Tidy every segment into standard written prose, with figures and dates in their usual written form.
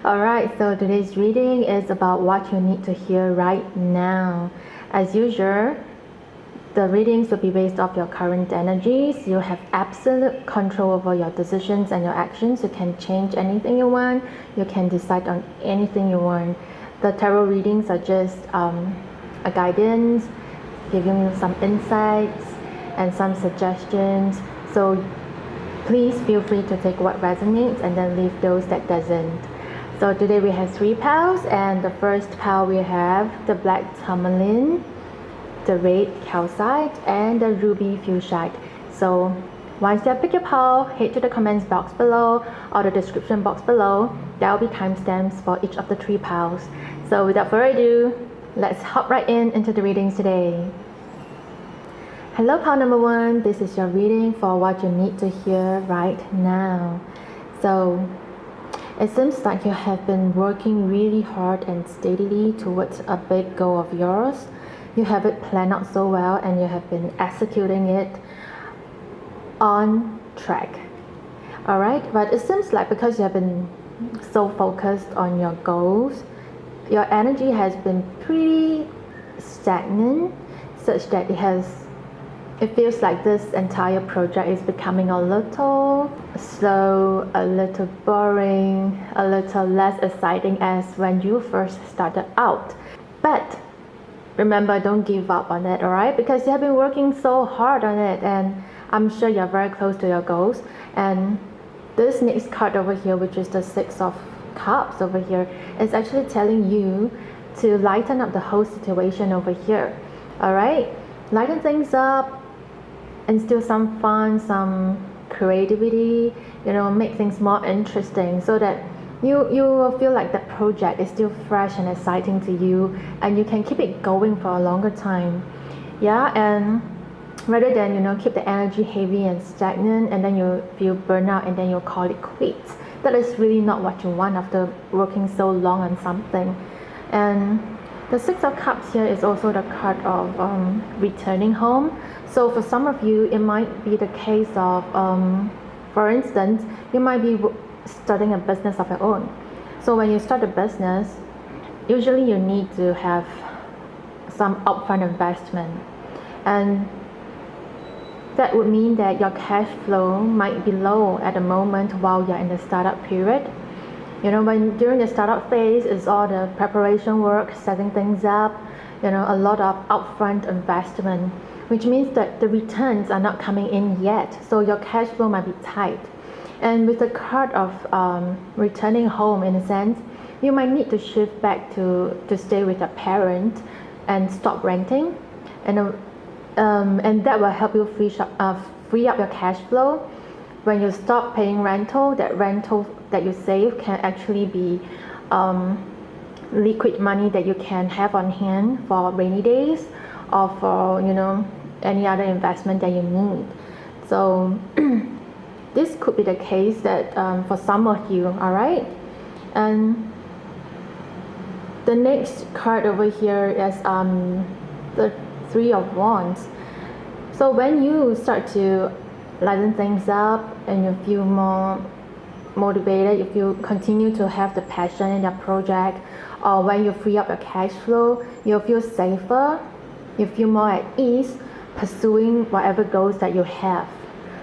Alright, so today's reading is about what you need to hear right now. As usual, the readings will be based off your current energies. You have absolute control over your decisions and your actions. You can change anything you want. You can decide on anything you want. The tarot readings are just a guidance, giving you some insights and some suggestions. So please feel free to take what resonates and then leave those that doesn't. So today we have 3 piles, and the first pile we have the black tourmaline, the red calcite, and the ruby fuchsite. So once you have picked your pile, head to the comments box below or the description box below. There will be timestamps for each of the 3 piles. So without further ado, let's hop right into the readings today. Hello pile number 1, this is your reading for what you need to hear right now. So it seems like you have been working really hard and steadily towards a big goal of yours. You have it planned out so well and you have been executing it on track. Alright, but it seems like because you have been so focused on your goals, your energy has been pretty stagnant, such that it feels like this entire project is becoming a little slow, a little boring, a little less exciting as when you first started out. But remember, don't give up on it, alright? Because you have been working so hard on it, and I'm sure you're very close to your goals. And this next card over here, which is the 6 of Cups over here, is actually telling you to lighten up the whole situation over here, alright? Lighten things up, instill some fun, some creativity, make things more interesting so that you will feel like that project is still fresh and exciting to you, and you can keep it going for a longer time. Yeah, and rather than keep the energy heavy and stagnant and then you feel burnout and then you call it quits. That is really not what you want after working so long on something. And the 6 of Cups here is also the card of returning home. So for some of you, it might be the case of, for instance, you might be starting a business of your own. So when you start a business, usually you need to have some upfront investment. And that would mean that your cash flow might be low at the moment while you're in the startup period. When during the startup phase, it's all the preparation work, setting things up, a lot of upfront investment, which means that the returns are not coming in yet. So your cash flow might be tight. And with the card of returning home, in a sense, you might need to shift back to stay with a parent and stop renting. And that will help you free up your cash flow. When you stop paying rental, that rental that you save can actually be liquid money that you can have on hand for rainy days or for any other investment that you need. So this could be the case that for some of you, alright? And the next card over here is the 3 of Wands. So when you start to lighten things up and you feel more motivated, if you continue to have the passion in your project, or when you free up your cash flow, you'll feel safer, you feel more at ease pursuing whatever goals that you have.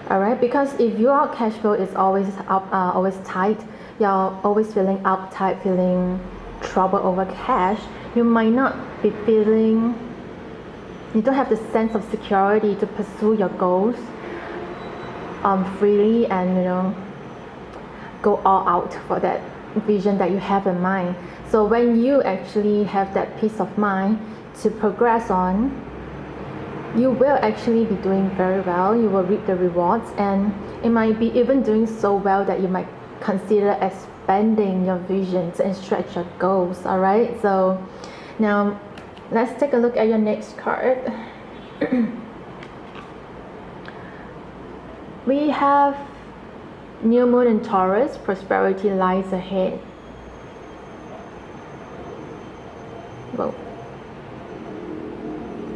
Alright, because if your cash flow is always always tight, you're always feeling uptight, feeling trouble over cash, you might not be feeling, you don't have the sense of security to pursue your goals freely and go all out for that vision that you have in mind. So when you actually have that peace of mind to progress on, you will actually be doing very well. You will reap the rewards, and it might be even doing so well that you might consider expanding your visions and stretch your goals. Alright, so now let's take a look at your next card. We have New Moon in Taurus, prosperity lies ahead. Whoa.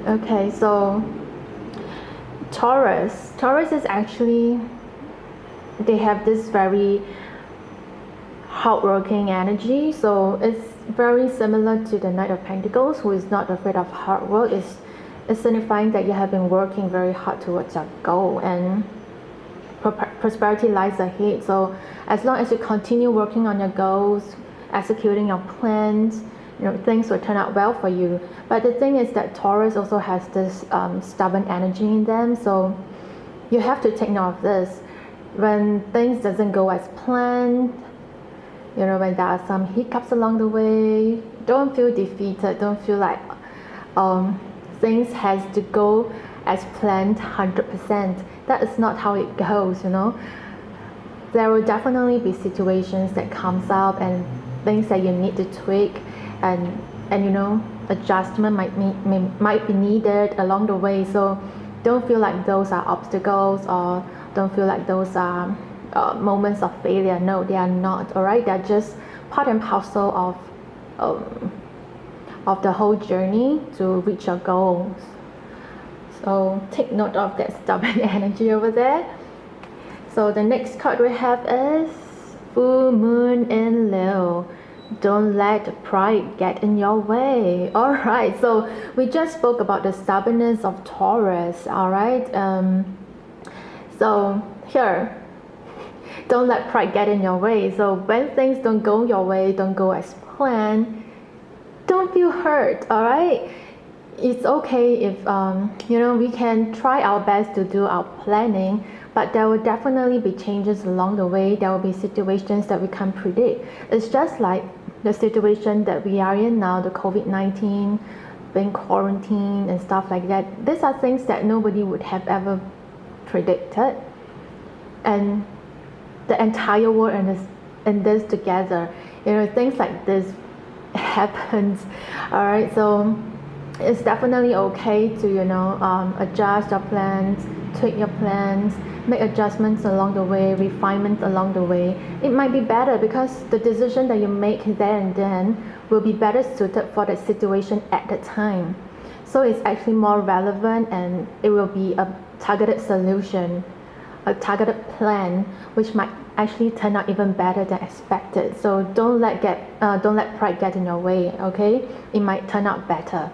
Okay, so Taurus is actually, they have this very hardworking energy. So it's very similar to the Knight of Pentacles, who is not afraid of hard work. It's signifying that you have been working very hard towards your goal, and prosperity lies ahead. So as long as you continue working on your goals, executing your plans, things will turn out well for you. But the thing is that Taurus also has this stubborn energy in them, so you have to take note of this. When things doesn't go as planned, when there are some hiccups along the way, don't feel defeated. Don't feel like things has to go as planned 100%. That is not how it goes. There will definitely be situations that comes up and things that you need to tweak, and adjustment might be needed along the way. So don't feel like those are obstacles, or don't feel like those are moments of failure. No, they are not. All right, they're just part and parcel of the whole journey to reach your goals. So take note of that stubborn energy over there. So the next card we have is Full Moon in Leo. Don't let pride get in your way. All right, so we just spoke about the stubbornness of Taurus. All right, so here, don't let pride get in your way. So when things don't go your way, don't go as planned, don't feel hurt. All right, it's okay if we can try our best to do our planning, but there will definitely be changes along the way. There will be situations that we can't predict. It's just like the situation that we are in now, the COVID-19, being quarantined and stuff like that. These are things that nobody would have ever predicted, and the entire world in this together, things like this happens. All right, so it's definitely okay to adjust your plans, tweak your plans, make adjustments along the way, refinements along the way. It might be better because the decision that you make there and then will be better suited for the situation at the time. So it's actually more relevant, and it will be a targeted solution, a targeted plan, which might actually turn out even better than expected. So don't let pride get in your way. Okay, it might turn out better.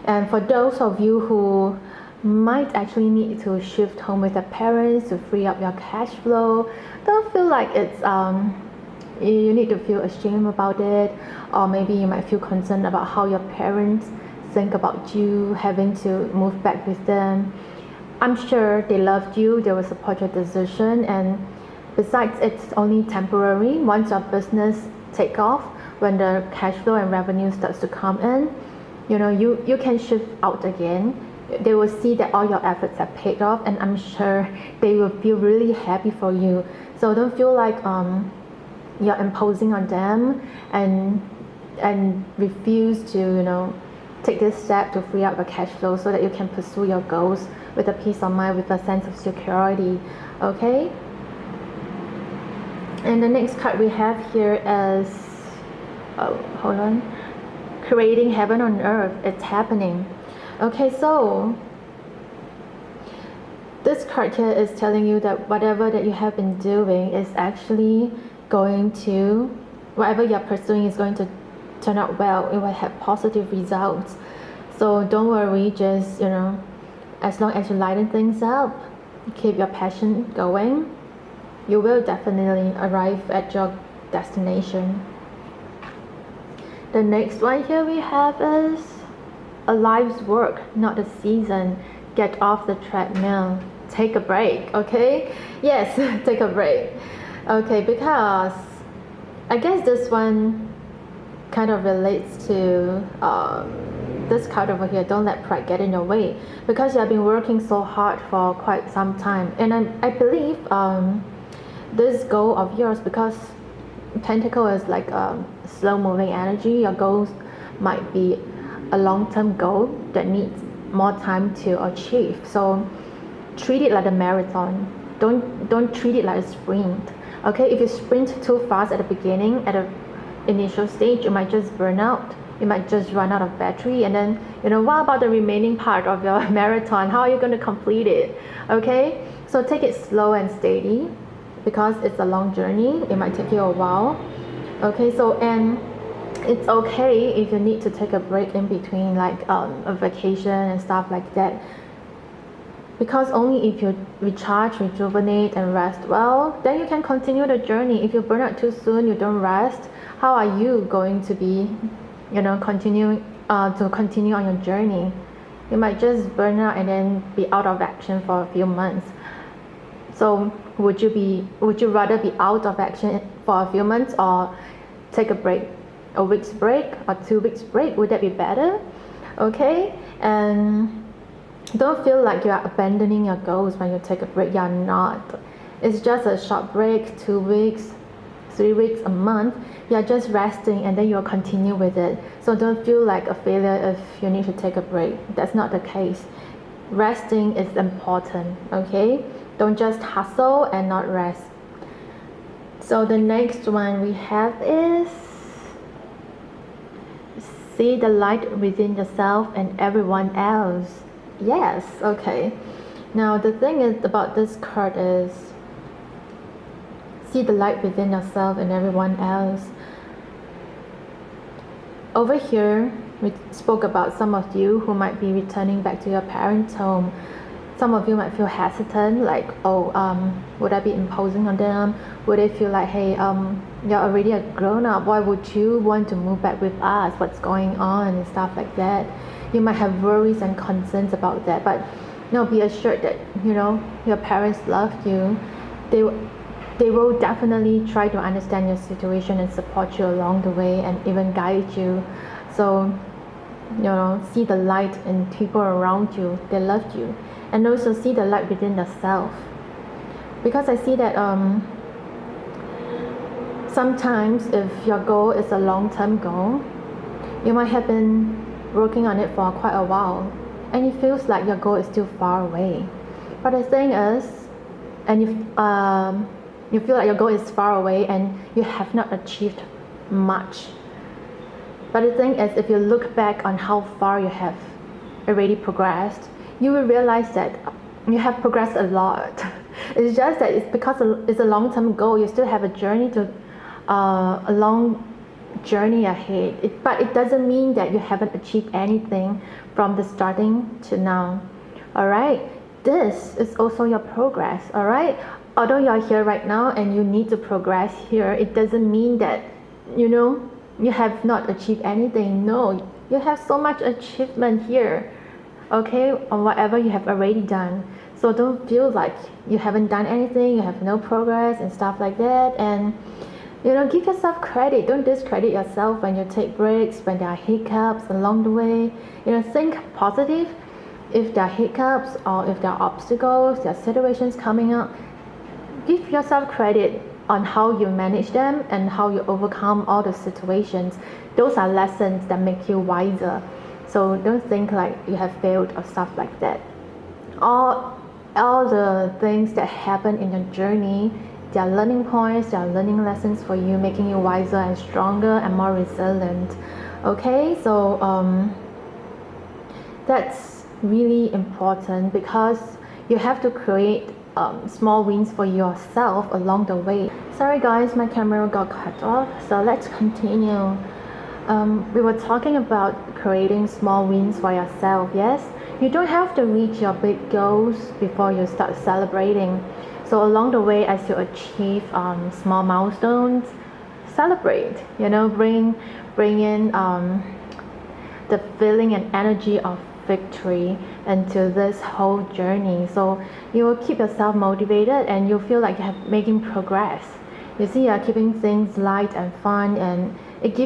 And for those of you who might actually need to shift home with your parents to free up your cash flow, don't feel like it's you need to feel ashamed about it, or maybe you might feel concerned about how your parents think about you having to move back with them. I'm sure they loved you, they will support your decision, and besides, it's only temporary. Once your business take off, when the cash flow and revenue starts to come in, you can shift out again. They will see that all your efforts have paid off, and I'm sure they will feel really happy for you. So don't feel like you're imposing on them and refuse to take this step to free up your cash flow so that you can pursue your goals with a peace of mind, with a sense of security. Okay, and the next card we have here is creating heaven on earth. It's happening. Okay, so this card here is telling you that whatever that you have been doing is actually going to, whatever you're pursuing is going to turn out well. It will have positive results. So don't worry, just as long as you lighten things up, keep your passion going, you will definitely arrive at your destination. The next one here we have is a life's work, not a season. Get off the treadmill. Take a break, okay? Yes, take a break. Okay, because I guess this one kind of relates to this card over here. Don't let pride get in your way, because you have been working so hard for quite some time, and I believe this goal of yours, because Pentacle is like slow moving energy, your goals might be a long-term goal that needs more time to achieve. So treat it like a marathon. Don't treat it like a sprint. Okay, if you sprint too fast at the beginning, at the initial stage, you might just burn out. You might just run out of battery, and then what about the remaining part of your marathon? How are you going to complete it? Okay, so take it slow and steady, because it's a long journey. It might take you a while. Okay, so and it's okay if you need to take a break in between, like a vacation and stuff like that, because only if you recharge, rejuvenate and rest well, then you can continue the journey. If you burn out too soon, you don't rest, how are you going to be, continue on your journey? You might just burn out and then be out of action for a few months. So would you rather be out of action for a few months or take a break, a week's break or 2 weeks break? Would that be better? Okay, and don't feel like you are abandoning your goals when you take a break. You're not. It's just a short break, 2 weeks, 3 weeks, a month. You're just resting and then you'll continue with it. So don't feel like a failure if you need to take a break. That's not the case. Resting is important, okay? Don't just hustle and not rest. So the next one we have is see the light within yourself and everyone else. Yes, okay. Now the thing is about this card is see the light within yourself and everyone else. Over here, we spoke about some of you who might be returning back to your parents' home. Some of you might feel hesitant, like, would I be imposing on them? Would they feel like, hey, you're already a grown-up, why would you want to move back with us? What's going on? And stuff like that. You might have worries and concerns about that, but be assured that, your parents love you. They will definitely try to understand your situation and support you along the way and even guide you. So, see the light in people around you. They love you. And also see the light within yourself. Because I see that sometimes if your goal is a long-term goal, you might have been working on it for quite a while and it feels like your goal is still far away. But the thing is, and you feel like your goal is far away and you have not achieved much. But the thing is, if you look back on how far you have already progressed, you will realize that you have progressed a lot. It's just that it's because it's a long-term goal. You still have a journey a long journey ahead. But it doesn't mean that you haven't achieved anything from the starting to now. All right, this is also your progress. All right, although you're here right now and you need to progress here, it doesn't mean that you have not achieved anything. No, you have so much achievement here, okay, on whatever you have already done. So don't feel like you haven't done anything, you have no progress and stuff like that. And give yourself credit. Don't discredit yourself when you take breaks, when there are hiccups along the way. Think positive. If there are hiccups or if there are obstacles, there are situations coming up, give yourself credit on how you manage them and how you overcome all the situations. Those are lessons that make you wiser. So don't think like you have failed or stuff like that. All the things that happen in your journey, they are learning points, they are learning lessons for you, making you wiser and stronger and more resilient. Okay, so that's really important because you have to create small wins for yourself along the way. Sorry guys, my camera got cut off, so let's continue. We were talking about creating small wins for yourself. Yes, you don't have to reach your big goals before you start celebrating. So along the way, as you achieve small milestones, celebrate. Bring in the feeling and energy of victory into this whole journey. So you will keep yourself motivated and you feel like you're making progress. You see, you're keeping things light and fun, and it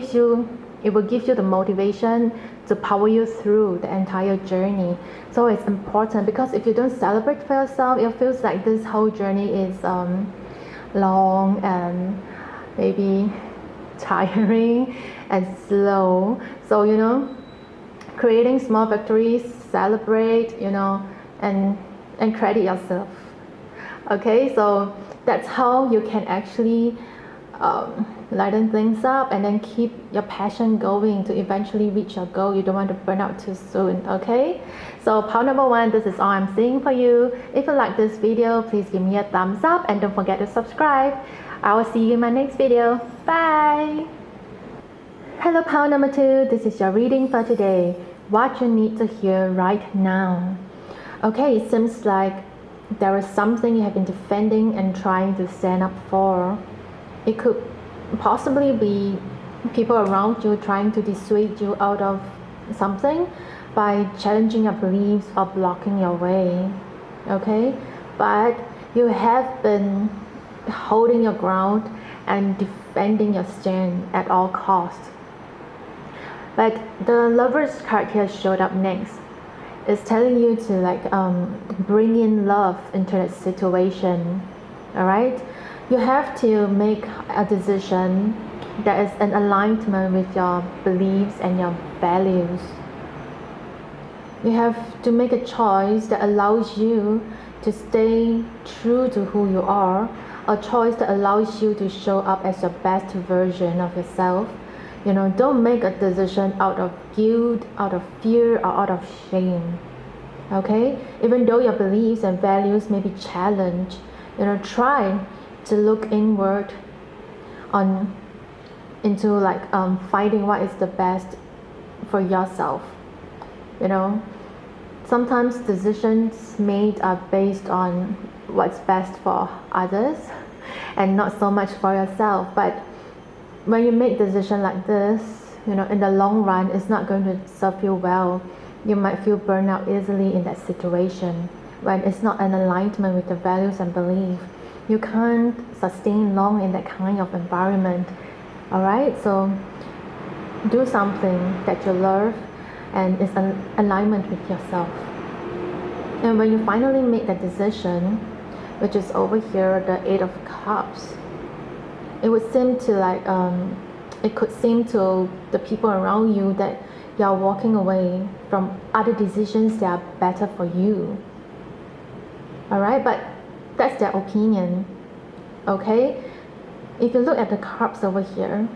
will give you the motivation to power you through the entire journey. So it's important, because if you don't celebrate for yourself, it feels like this whole journey is long and maybe tiring and slow. So creating small victories, celebrate, and credit yourself. Okay, so that's how you can actually lighten things up and then keep your passion going to eventually reach your goal. You don't want to burn out too soon. Okay, so part number 1, this is all I'm seeing for you. If you like this video, please give me a thumbs up and don't forget to subscribe. I will see you in my next video. Bye! Hello, pile number 2. This is your reading for today. What you need to hear right now. Okay, it seems like there is something you have been defending and trying to stand up for. It could possibly be people around you trying to dissuade you out of something by challenging your beliefs or blocking your way. Okay, but you have been holding your ground and defending your stand at all costs. But the Lover's card here showed up next. It's telling you to bring in love into that situation. Alright? You have to make a decision that is in alignment with your beliefs and your values. You have to make a choice that allows you to stay true to who you are, a choice that allows you to show up as your best version of yourself. Don't make a decision out of guilt, out of fear, or out of shame. Okay? Even though your beliefs and values may be challenged, try to look inward into finding what is the best for yourself. Sometimes decisions made are based on what's best for others and not so much for yourself. But when you make decisions like this, in the long run, it's not going to serve you well. You might feel burned out easily in that situation when it's not in alignment with the values and belief. You can't sustain long in that kind of environment. Alright, so do something that you love and is in alignment with yourself. And when you finally make that decision, which is over here, the 8 of Cups, it would seem to it could seem to the people around you that you are walking away from other decisions that are better for you. Alright, but that's their opinion. Okay? If you look at the cups over here,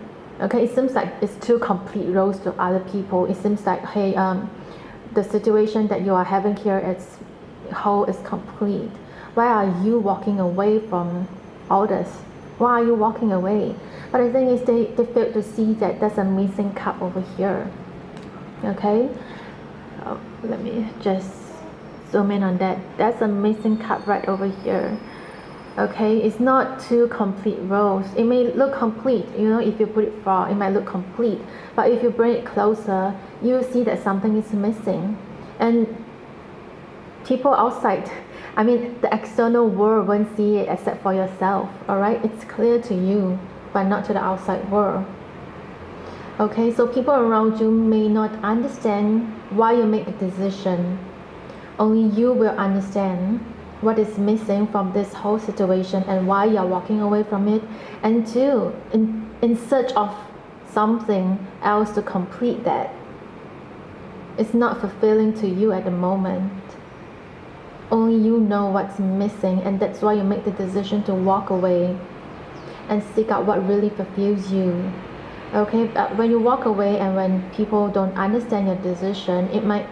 okay, it seems like it's 2 complete roles to other people. It seems like, hey, the situation that you are having here is whole, is complete. Why are you walking away from all this? Why are you walking away? But the thing is, they fail to see that there's a missing cup over here. Okay? Let me just zoom in on that. That's a missing cup right over here. Okay, it's not 2 complete rows. It may look complete, if you put it far, it might look complete. But if you bring it closer, you see that something is missing. And people outside, the external world won't see it except for yourself. Alright, it's clear to you, but not to the outside world. Okay, so people around you may not understand why you make the decision. Only you will understand what is missing from this whole situation and why you're walking away from it, and 2, in search of something else to complete that. It's not fulfilling to you at the moment. Only you know what's missing, and that's why you make the decision to walk away and seek out what really fulfills you. Okay, but when you walk away and when people don't understand your decision, it might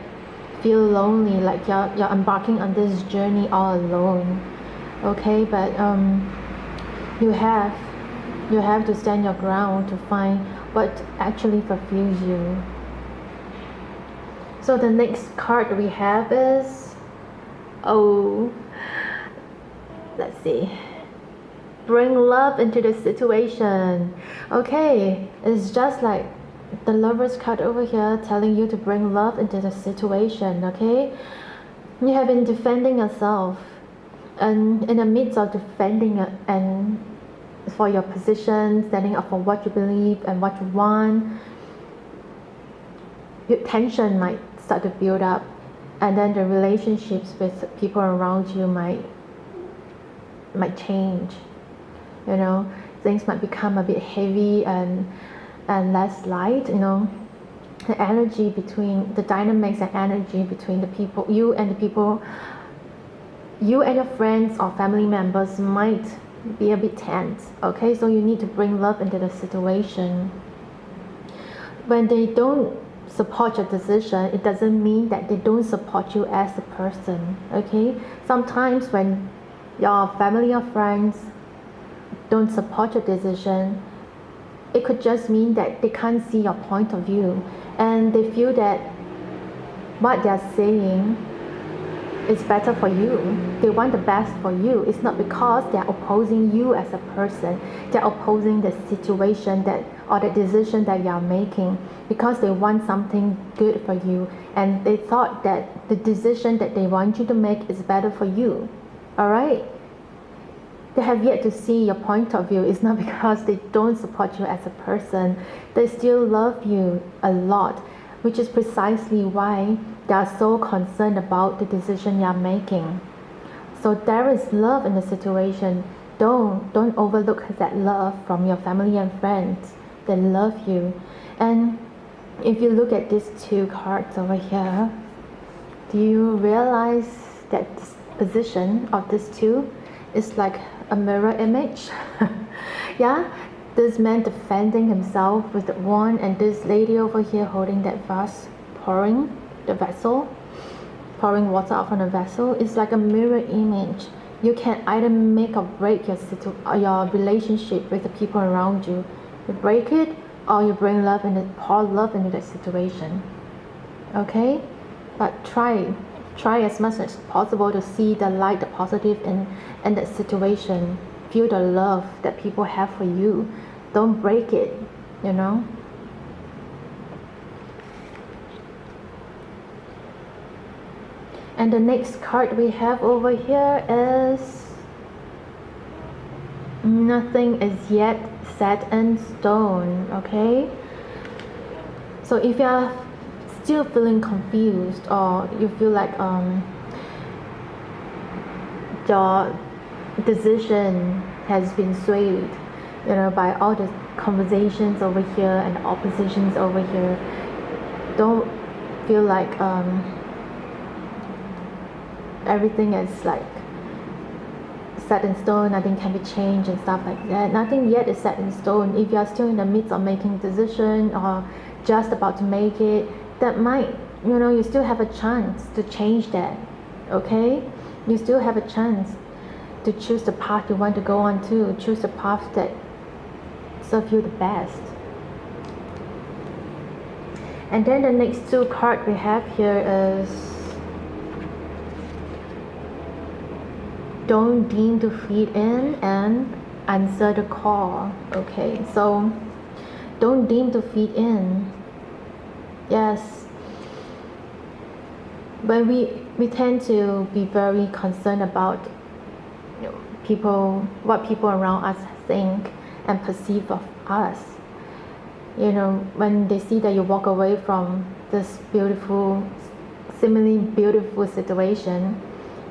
feel lonely, like you're embarking on this journey all alone. Okay, but you have to stand your ground to find what actually fulfills you. So the next card we have is, let's see, bring love into the situation. Okay, it's just like the Lover's card over here telling you to bring love into the situation. Okay, you have been defending yourself, and in the midst of defending it and for your position, standing up for what you believe and what you want, your tension might start to build up, and then the relationships with people around you might change. Things might become a bit heavy and less light. The energy between the dynamics and energy between the people, you and your friends or family members might be a bit tense. Okay, so you need to bring love into the situation. When they don't support your decision, it doesn't mean that they don't support you as a person. Okay, sometimes when your family or friends don't support your decision, it could just mean that they can't see your point of view, and they feel that what they're saying is better for you. They want the best for you. It's not because they're opposing you as a person. They're opposing the situation or the decision that you're making, because they want something good for you, and they thought that the decision that they want you to make is better for you. Alright? They have yet to see your point of view. It's not because they don't support you as a person. They still love you a lot, which is precisely why they are so concerned about the decision you are making. So there is love in the situation. Don't overlook that love from your family and friends. They love you. And if you look at these two cards over here, do you realize that this position of these two is like a mirror image? Yeah, this man defending himself with the wand, and this lady over here holding that vase, pouring water out from the vessel. It's like a mirror image. You can either make or break your relationship with the people around you. You break it, or you bring love and pour love into that situation. Okay, but try as much as possible to see the light, the positive in that situation. Feel the love that people have for you. Don't break it, you know. And the next card we have over here is nothing is yet set in stone. Okay, so if you are still feeling confused, or you feel like your decision has been swayed, you know, by all the conversations over here and oppositions over here, don't feel like everything is like set in stone, nothing can be changed and stuff like that. Nothing yet is set in stone. If you are still in the midst of making a decision, or just about to make it, that might, you know, you still have a chance to change that. Okay, you still have a chance to choose the path you want to go on to, choose the path that serves you the best. And then the next two cards we have here is don't deem to feed in and answer the call. Okay, so don't deem to feed in. Yes, but we tend to be very concerned about, you know, what people around us think and perceive of us. You know, when they see that you walk away from this seemingly beautiful situation,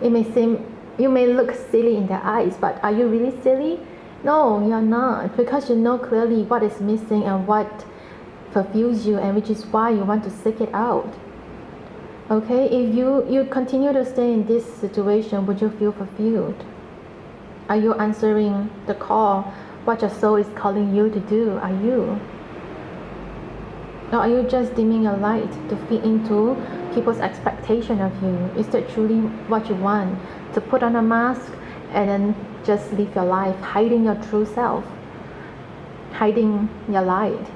you may look silly in their eyes, but are you really silly? No, you're not, because you know clearly what is missing and what fulfills you, and which is why you want to seek it out. Okay, if you continue to stay in this situation, would you feel fulfilled? Are you answering the call, what your soul is calling you to do? Are you? Or are you just dimming your light to fit into people's expectation of you? Is that truly what you want? To put on a mask and then just live your life, hiding your true self, hiding your light?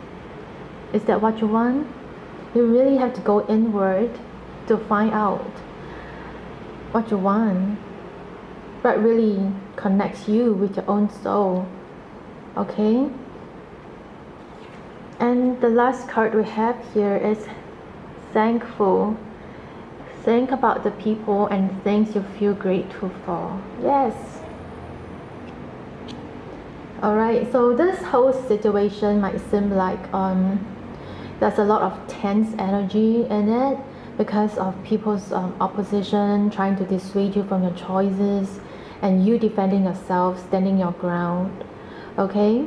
Is that what you want? You really have to go inward to find out what you want, what really connects you with your own soul. Okay? And the last card we have here is thankful. Think about the people and things you feel grateful for. Yes. Alright, so this whole situation might seem like there's a lot of tense energy in it because of people's opposition, trying to dissuade you from your choices, and you defending yourself, standing your ground. Okay?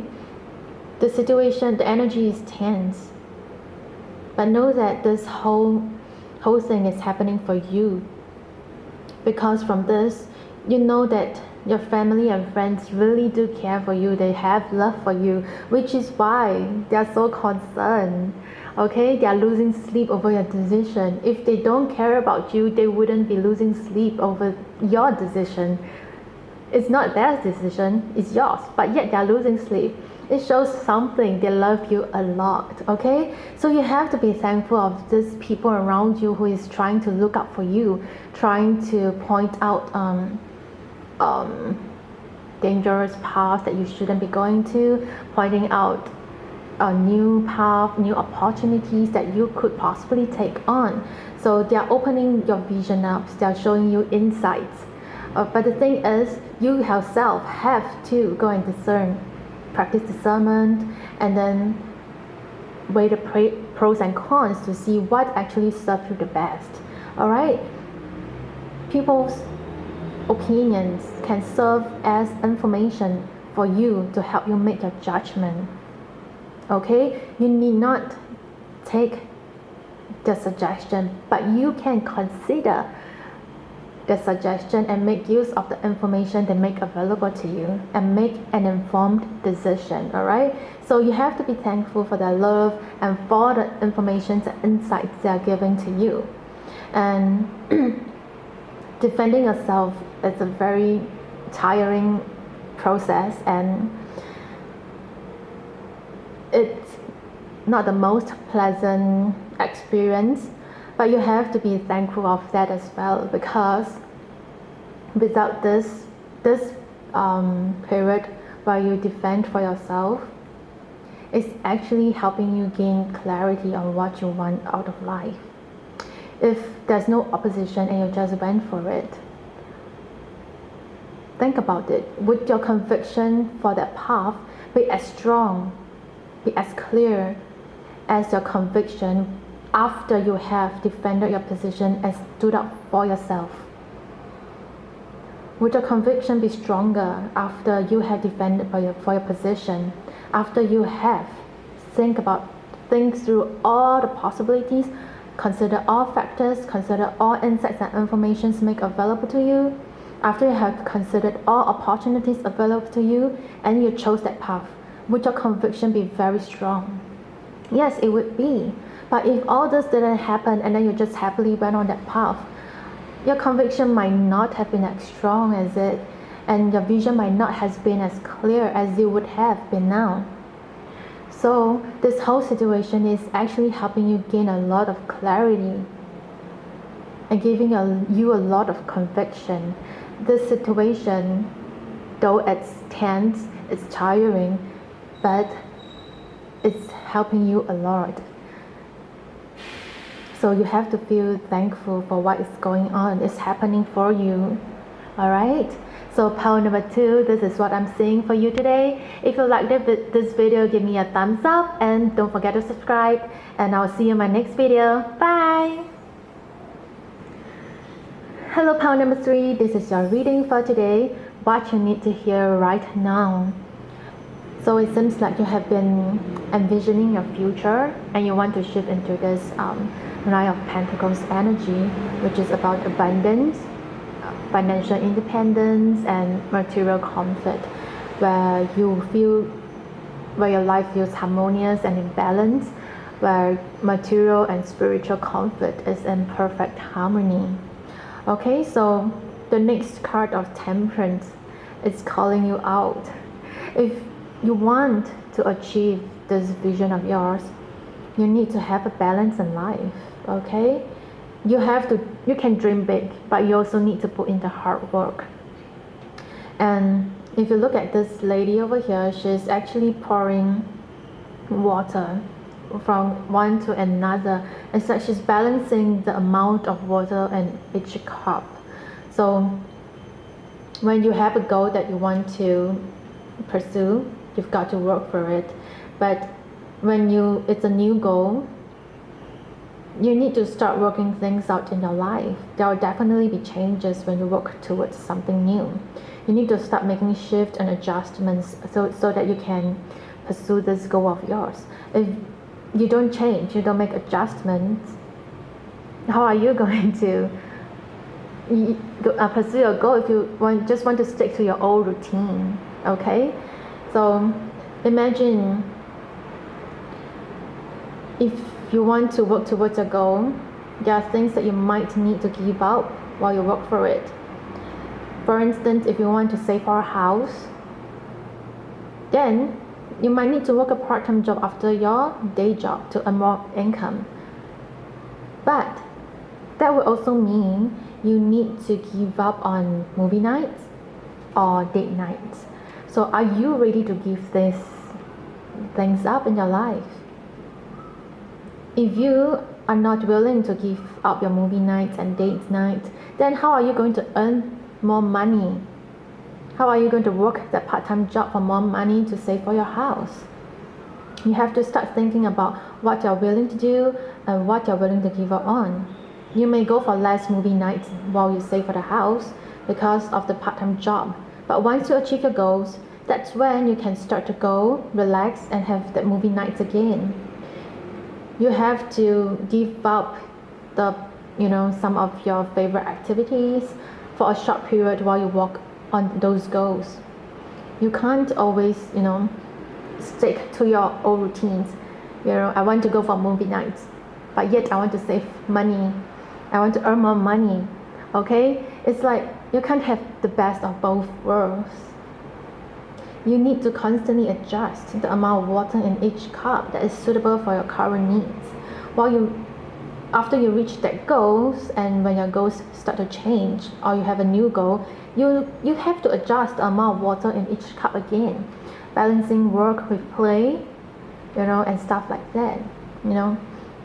The situation, the energy is tense. But know that this whole thing is happening for you. Because from this, you know that your family and friends really do care for you. They have love for you, which is why they are so concerned. Okay, they are losing sleep over your decision. If they don't care about you, they wouldn't be losing sleep over your decision. It's not their decision, it's yours, but yet they're losing sleep. It shows something, they love you a lot, okay? So you have to be thankful of these people around you who is trying to look out for you, trying to point out dangerous paths that you shouldn't be going to, pointing out a new path, new opportunities that you could possibly take on. So they're opening your vision up, they're showing you insights. But the thing is, you yourself have to go and discern, practice discernment, and then weigh the pros and cons to see what actually serves you the best. Alright? People's opinions can serve as information for you to help you make your judgment. Okay? You need not take the suggestion, but you can consider the suggestion and make use of the information they make available to you and make an informed decision. Alright? So you have to be thankful for their love and for the information and insights they are giving to you. And defending yourself is a very tiring process, and it's not the most pleasant experience, but you have to be thankful of that as well, because without this period where you defend for yourself, it's actually helping you gain clarity on what you want out of life. If there's no opposition and you just went for it, think about it. Would your conviction for that path be as strong, be as clear as your conviction after you have defended your position and stood up for yourself? Would your conviction be stronger after you have defended for your position, after you have think through all the possibilities, consider all factors, consider all insights and information made available to you, after you have considered all opportunities available to you, and you chose that path? Would your conviction be very strong? Yes, it would be. But if all this didn't happen and then you just happily went on that path, your conviction might not have been as strong as it, and your vision might not have been as clear as it would have been now. So this whole situation is actually helping you gain a lot of clarity and giving you a lot of conviction. This situation, though it's tense, it's tiring, but it's helping you a lot. So you have to feel thankful for what is going on, it's happening for you. Alright? So power number 2, this is what I'm seeing for you today. If you like this video, give me a thumbs up and don't forget to subscribe. And I'll see you in my next video. Bye! Hello power number 3, this is your reading for today. What you need to hear right now. So it seems like you have been envisioning your future and you want to shift into this Knight of Pentacles energy, which is about abundance, financial independence, and material comfort, where your life feels harmonious and in balance, where material and spiritual comfort is in perfect harmony. Okay, so the next card of Temperance is calling you out. If you want to achieve this vision of yours, you need to have a balance in life. Okay, you can dream big, but you also need to put in the hard work. And if you look at this lady over here, she's actually pouring water from one to another. It's like she's balancing the amount of water in each cup. So when you have a goal that you want to pursue, you've got to work for it. But when it's a new goal, you need to start working things out in your life. There will definitely be changes when you work towards something new. You need to start making shifts and adjustments so that you can pursue this goal of yours. If you don't change, you don't make adjustments, how are you going to pursue your goal if you just want to stick to your old routine? Okay, so imagine if you want to work towards a goal, there are things that you might need to give up while you work for it. For instance, if you want to save for a house, then you might need to work a part-time job after your day job to earn more income. But that will also mean you need to give up on movie nights or date nights. So are you ready to give these things up in your life? If you are not willing to give up your movie nights and date nights, then how are you going to earn more money? How are you going to work that part-time job for more money to save for your house? You have to start thinking about what you're willing to do and what you're willing to give up on. You may go for less movie nights while you save for the house because of the part-time job. But once you achieve your goals, that's when you can start to go, relax, and have that movie nights again. You have to give up some of your favorite activities for a short period while you work on those goals. You can't always, stick to your old routines. I want to go for movie nights, but yet I want to save money. I want to earn more money. Okay? It's like you can't have the best of both worlds. You need to constantly adjust the amount of water in each cup that is suitable for your current needs. After you reach that goals, and when your goals start to change or you have a new goal, you have to adjust the amount of water in each cup again, balancing work with play, and stuff like that.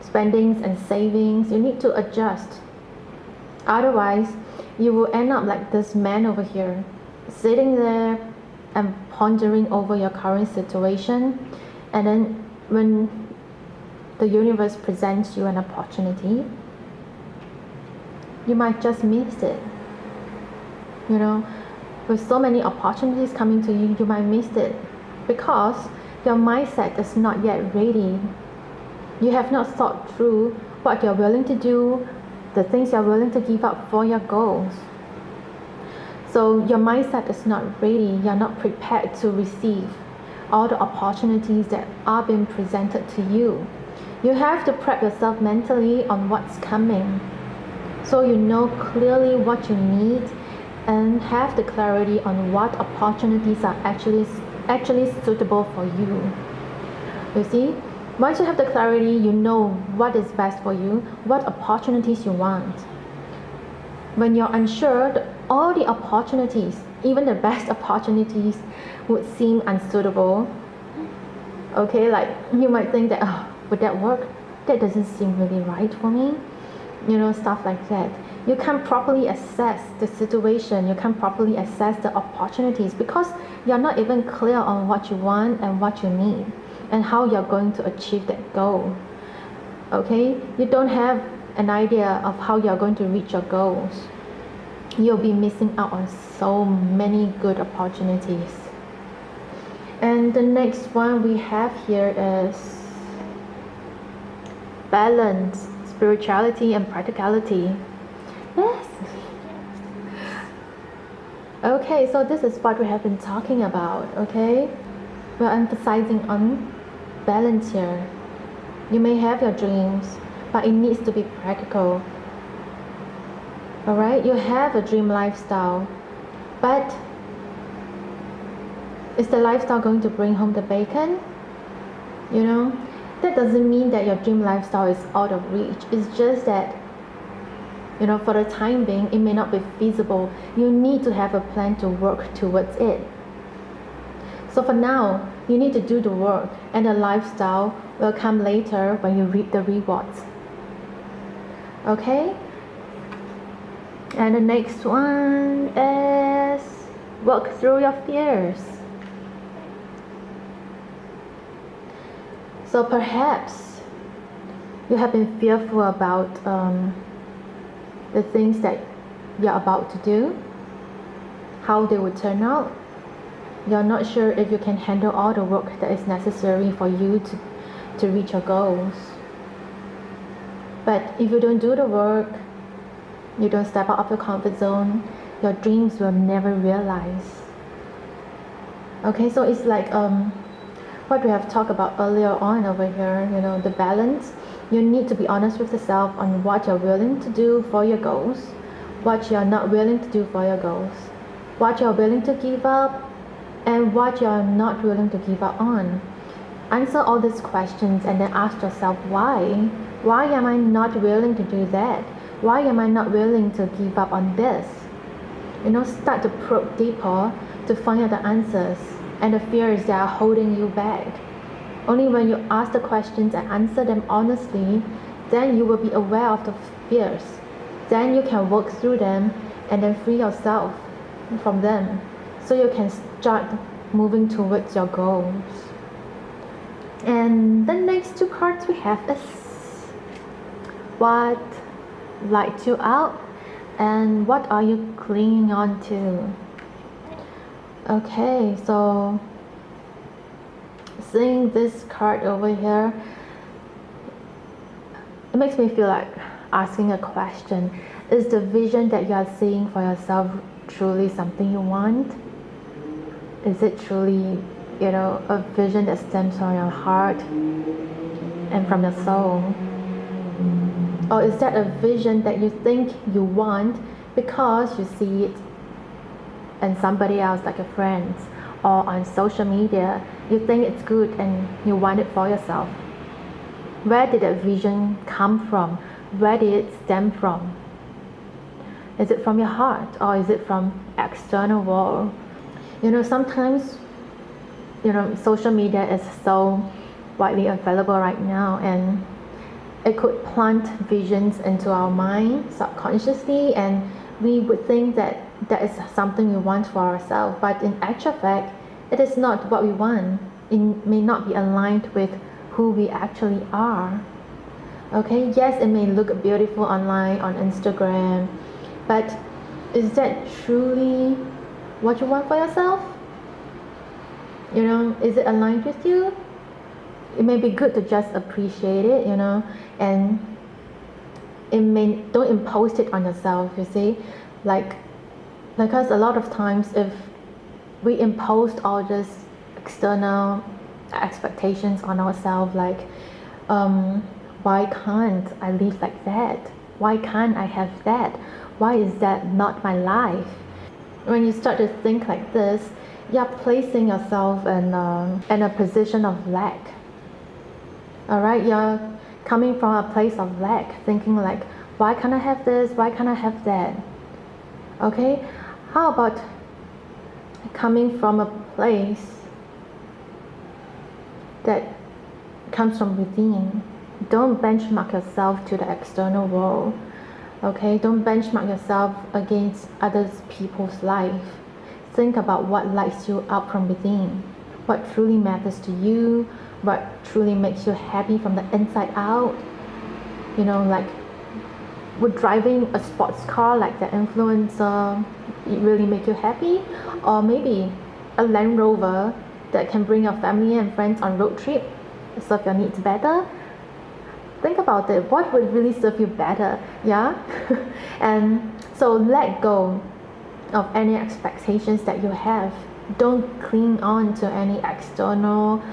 Spendings and savings, you need to adjust. Otherwise, you will end up like this man over here, sitting there and pondering over your current situation, and then when the universe presents you an opportunity, you might just miss it. With so many opportunities coming to you, you might miss it because your mindset is not yet ready. You have not thought through what you're willing to do, the things you're willing to give up for your goals. So your mindset is not ready. You're not prepared to receive all the opportunities that are being presented to you. You have to prep yourself mentally on what's coming, so you know clearly what you need and have the clarity on what opportunities are actually suitable for you. You see, once you have the clarity, you know what is best for you, what opportunities you want. When you're unsure, all the opportunities, even the best opportunities, would seem unsuitable. Okay, like you might think that, would that work? That doesn't seem really right for me. Stuff like that. You can't properly assess the situation. You can't properly assess the opportunities because you're not even clear on what you want and what you need and how you're going to achieve that goal. Okay? You don't have an idea of how you're going to reach your goals. You'll be missing out on so many good opportunities. And the next one we have here is balance, spirituality and practicality. Yes. Okay, so this is what we have been talking about, okay? We're emphasizing on balance here. You may have your dreams, but it needs to be practical. Alright, you have a dream lifestyle, but is the lifestyle going to bring home the bacon? That doesn't mean that your dream lifestyle is out of reach. It's just that, for the time being, it may not be feasible. You need to have a plan to work towards it. So for now, you need to do the work, and the lifestyle will come later when you reap the rewards. Okay? And the next one is work through your fears. So perhaps you have been fearful about the things that you're about to do, how they will turn out. You're not sure if you can handle all the work that is necessary for you to reach your goals. But if you don't do the work, you don't step out of your comfort zone, your dreams will never realize. Okay, so it's like what we have talked about earlier on over here, the balance. You need to be honest with yourself on what you're willing to do for your goals, what you're not willing to do for your goals. what you're willing to give up, and what you're not willing to give up on. Answer all these questions and then ask yourself why. Why am I not willing to do that? Why am I not willing to give up on this? Start to probe deeper to find out the answers and the fears that are holding you back. Only when you ask the questions and answer them honestly, then you will be aware of the fears. Then you can work through them and then free yourself from them, so you can start moving towards your goals. And the next two cards we have is what lights you out and what are you clinging on to. Okay, so seeing this card over here, it makes me feel like asking a question. Is the vision that you are seeing for yourself truly something you want? Is it truly, a vision that stems from your heart and from your soul? Or is that a vision that you think you want because you see it in somebody else, like your friends, or on social media? You think it's good and you want it for yourself. Where did that vision come from? Where did it stem from? Is it from your heart or is it from external world? Sometimes, social media is so widely available right now, and it could plant visions into our mind subconsciously, and we would think that that is something we want for ourselves, but in actual fact, it is not what we want. It may not be aligned with who we actually are. Okay, yes, it may look beautiful online on Instagram, but is that truly what you want for yourself? Is it aligned with you? It may be good to just appreciate it, and don't impose it on yourself, you see, because a lot of times if we impose all this external expectations on ourselves, why can't I live like that? Why can't I have that? Why is that not my life? When you start to think like this, you're placing yourself in a position of lack. Alright, you're coming from a place of lack, thinking like, why can't I have this? Why can't I have that? Okay, how about coming from a place that comes from within? Don't benchmark yourself to the external world. Okay, don't benchmark yourself against other people's life. Think about what lights you up from within, what truly matters to you, what truly makes you happy from the inside out. Would driving a sports car like the influencer really make you happy? Or maybe a Land Rover that can bring your family and friends on road trip, serve your needs better? Think about it. What would really serve you better? Yeah? And so let go of any expectations that you have. Don't cling on to any external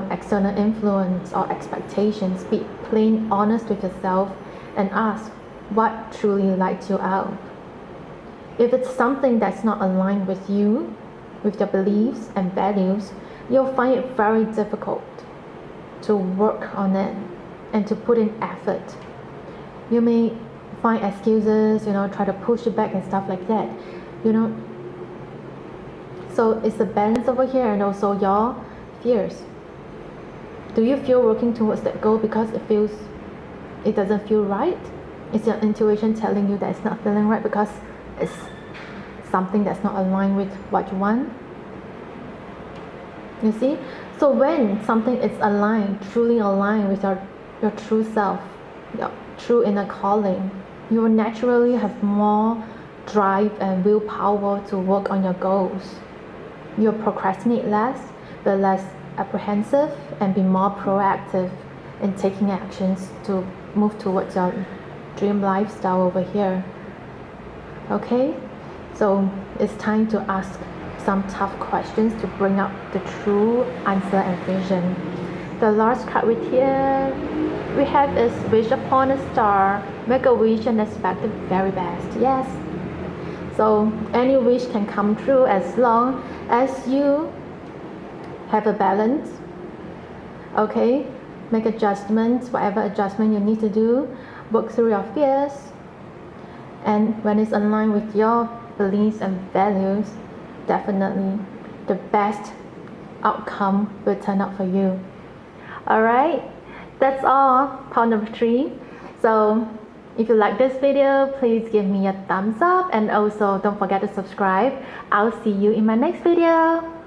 external influence or expectations. Be plain honest with yourself and ask what truly lights you out. If it's something that's not aligned with you, with your beliefs and values, you'll find it very difficult to work on it and to put in effort. You may find excuses, try to push it back and stuff like that, So it's a balance over here, and also your fears. Do you feel working towards that goal because it doesn't feel right? Is your intuition telling you that it's not feeling right because it's something that's not aligned with what you want? You see? So when something is aligned, truly aligned with your true self, your true inner calling, you will naturally have more drive and willpower to work on your goals. You'll procrastinate less, be less apprehensive, and be more proactive in taking actions to move towards your dream lifestyle over here. Okay? So it's time to ask some tough questions to bring up the true answer and vision. The last card we have is wish upon a star, make a wish and expect the very best. Yes. So any wish can come true as long as you have a balance. Okay, make adjustments, whatever adjustment you need to do, work through your fears, and when it's aligned with your beliefs and values, definitely the best outcome will turn out for you. Alright, that's all, part number 3. So if you like this video, please give me a thumbs up, and also don't forget to subscribe. I'll see you in my next video.